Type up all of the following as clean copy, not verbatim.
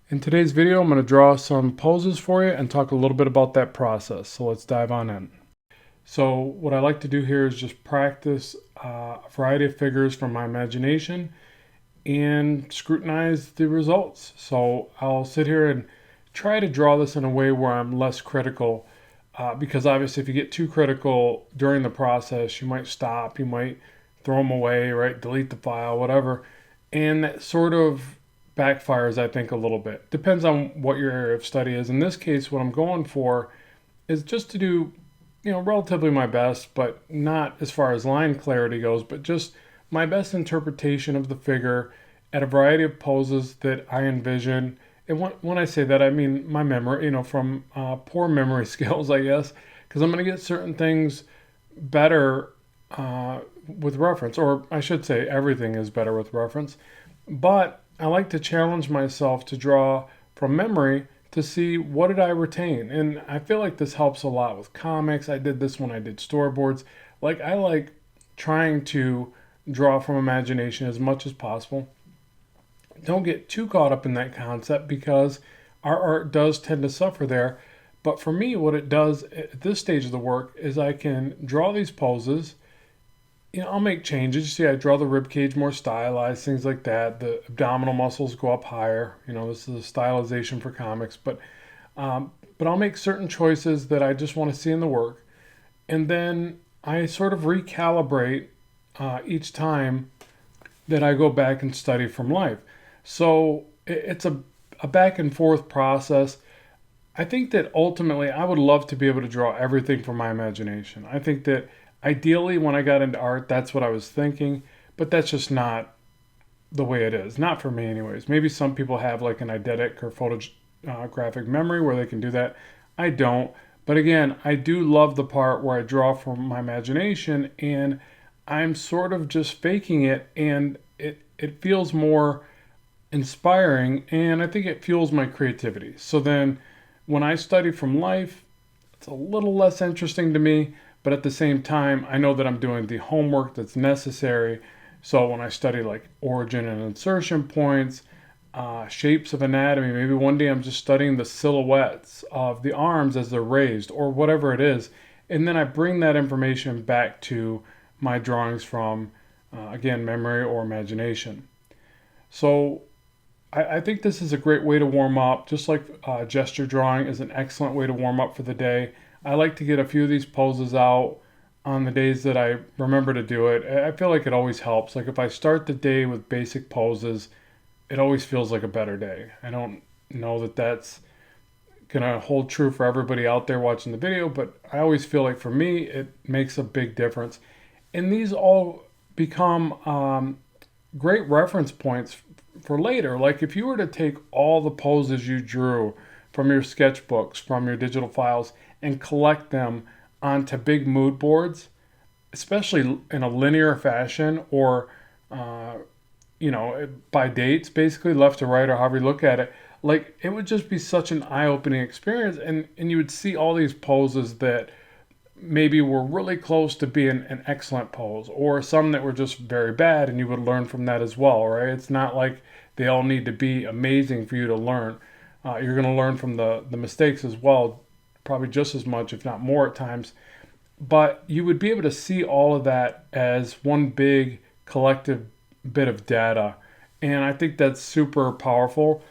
In today's video, I'm going to draw some poses for you and talk a little bit about that process. So let's dive on in. So what I like to do here is just practice a variety of figures from my imagination and scrutinize the results. So I'll sit here and try to draw this in a way where I'm less critical because obviously if you get too critical during the process, you might stop, you might throw them away, right? Delete the file, whatever. And that sort of backfires, I think, a little bit. Depends on what your area of study is. In this case, what I'm going for is just to do, relatively my best, but not as far as line clarity goes, but just my best interpretation of the figure at a variety of poses that I envision. And when I say that, I mean my memory, from poor memory skills, I guess, because I'm going to get certain things better with reference, or I should say everything is better with reference. But I like to challenge myself to draw from memory to see what did I retain. And I feel like this helps a lot with comics. I did this when I did storyboards. Like I like trying to draw from imagination as much as possible. Don't get too caught up in that concept because our art does tend to suffer there. But for me, what it does at this stage of the work is I can draw these poses. I'll make changes. You see, I draw the rib cage more stylized, things like that. The abdominal muscles go up higher. This is a stylization for comics, but I'll make certain choices that I just want to see in the work, and then I sort of recalibrate each time that I go back and study from life. So it's a back and forth process. I think that ultimately I would love to be able to draw everything from my imagination. I think that ideally when I got into art, that's what I was thinking, but that's just not the way it is. Not for me anyways. Maybe some people have like an eidetic or photographic memory where they can do that. I don't. But again, I do love the part where I draw from my imagination and I'm sort of just faking it, and it feels more inspiring, and I think it fuels my creativity. So then when I study from life, it's a little less interesting to me, but at the same time, I know that I'm doing the homework that's necessary. So when I study like origin and insertion points, shapes of anatomy, maybe one day I'm just studying the silhouettes of the arms as they're raised or whatever it is. And then I bring that information back to my drawings from, again, memory or imagination. So I think this is a great way to warm up, just like gesture drawing is an excellent way to warm up for the day. I like to get a few of these poses out on the days that I remember to do it. I feel like it always helps. Like if I start the day with basic poses, it always feels like a better day. I don't know that that's going to hold true for everybody out there watching the video, but I always feel like for me, it makes a big difference. And these all become great reference points for later. Like if you were to take all the poses you drew from your sketchbooks, from your digital files, and collect them onto big mood boards, especially in a linear fashion or, by dates, basically left to right or however you look at it, like it would just be such an eye-opening experience. And you would see all these poses that maybe were really close to being an excellent pose, or some that were just very bad, and you would learn from that as well, right? It's not like they all need to be amazing for you to learn. You're going to learn from the mistakes as well, probably just as much, if not more at times. But you would be able to see all of that as one big collective bit of data. And I think that's super powerful.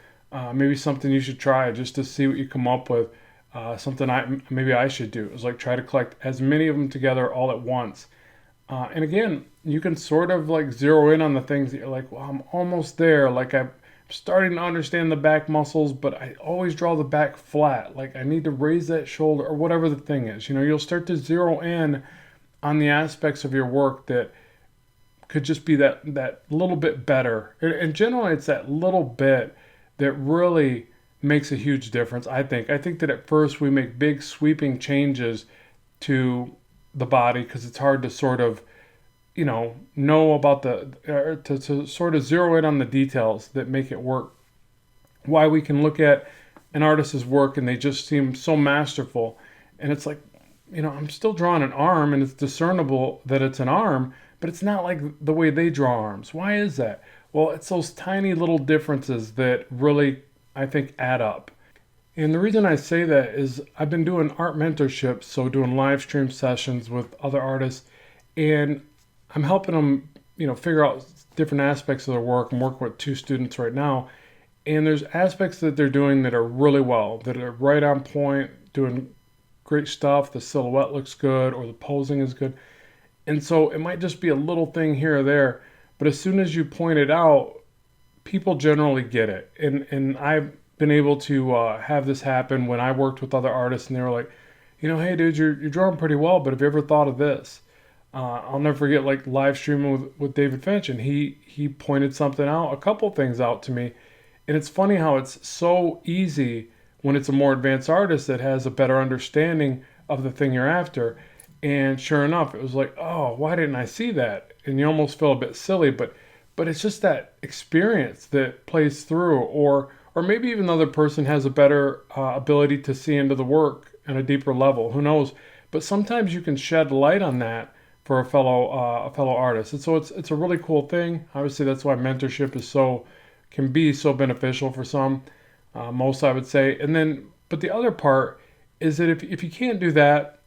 Maybe something you should try just to see what you come up with. Something maybe I should do is like try to collect as many of them together all at once. And again, you can sort of like zero in on the things that you're like, well, I'm almost there. Like I'm starting to understand the back muscles, but I always draw the back flat. Like I need to raise that shoulder or whatever the thing is. You'll start to zero in on the aspects of your work that could just be that little bit better. And generally, it's that little bit that really makes a huge difference, I think. I think that at first we make big sweeping changes to the body because it's hard to sort of, know about to sort of zero in on the details that make it work. Why we can look at an artist's work and they just seem so masterful. And it's like, I'm still drawing an arm and it's discernible that it's an arm, but it's not like the way they draw arms. Why is that? Well, it's those tiny little differences that really I think add up. And the reason I say that is I've been doing art mentorships, so doing live stream sessions with other artists, and I'm helping them, figure out different aspects of their work. I'm working with two students right now, and there's aspects that they're doing that are really well, that are right on point, doing great stuff. The silhouette looks good, or the posing is good. And so it might just be a little thing here or there, but as soon as you point it out, people generally get it. And I've been able to have this happen when I worked with other artists, and they were like, hey, dude, you're drawing pretty well, but have you ever thought of this? I'll never forget like live streaming with David Finch, and he pointed something out, a couple things out to me. And it's funny how it's so easy when it's a more advanced artist that has a better understanding of the thing you're after. And sure enough, it was like, oh, why didn't I see that? And you almost feel a bit silly, but it's just that experience that plays through, or maybe even the other person has a better ability to see into the work on a deeper level. Who knows? But sometimes you can shed light on that for a fellow artist, and so it's a really cool thing. Obviously, that's why mentorship can be so beneficial for some, most I would say. And then, but the other part is that if you can't do that,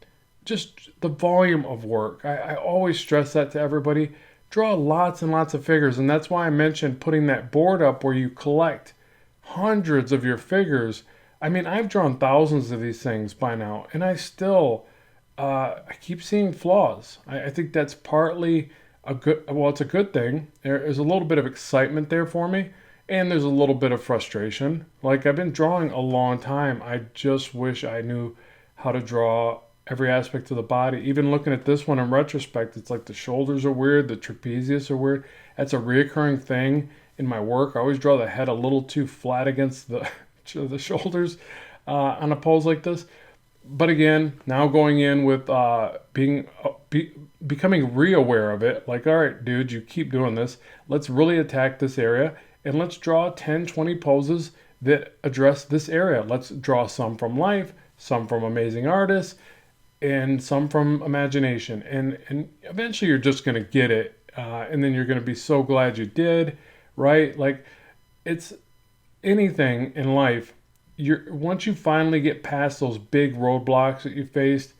just the volume of work. I always stress that to everybody. Draw lots and lots of figures, and that's why I mentioned putting that board up where you collect hundreds of your figures. I mean, I've drawn thousands of these things by now, and I still I keep seeing flaws. I think that's partly it's a good thing. There's a little bit of excitement there for me, and there's a little bit of frustration. Like, I've been drawing a long time. I just wish I knew how to draw every aspect of the body. Even looking at this one in retrospect, it's like the shoulders are weird, the trapezius are weird. That's a reoccurring thing in my work. I always draw the head a little too flat against the shoulders on a pose like this. But again, now going in with becoming re-aware of it, like, all right, dude, you keep doing this. Let's really attack this area, and let's draw 10, 20 poses that address this area. Let's draw some from life, some from amazing artists, and some from imagination. And eventually you're just going to get it, and then you're going to be so glad you did, right? Like, it's anything in life. Once you finally get past those big roadblocks that you faced,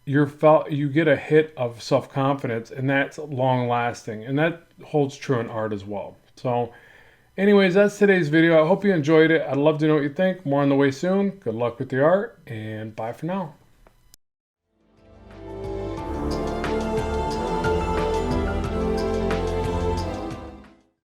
you get a hit of self-confidence, and that's long lasting, and that holds true in art as well. So anyways, that's today's video. I hope you enjoyed it. I'd love to know what you think. More on the way soon. Good luck with your art, and bye for now.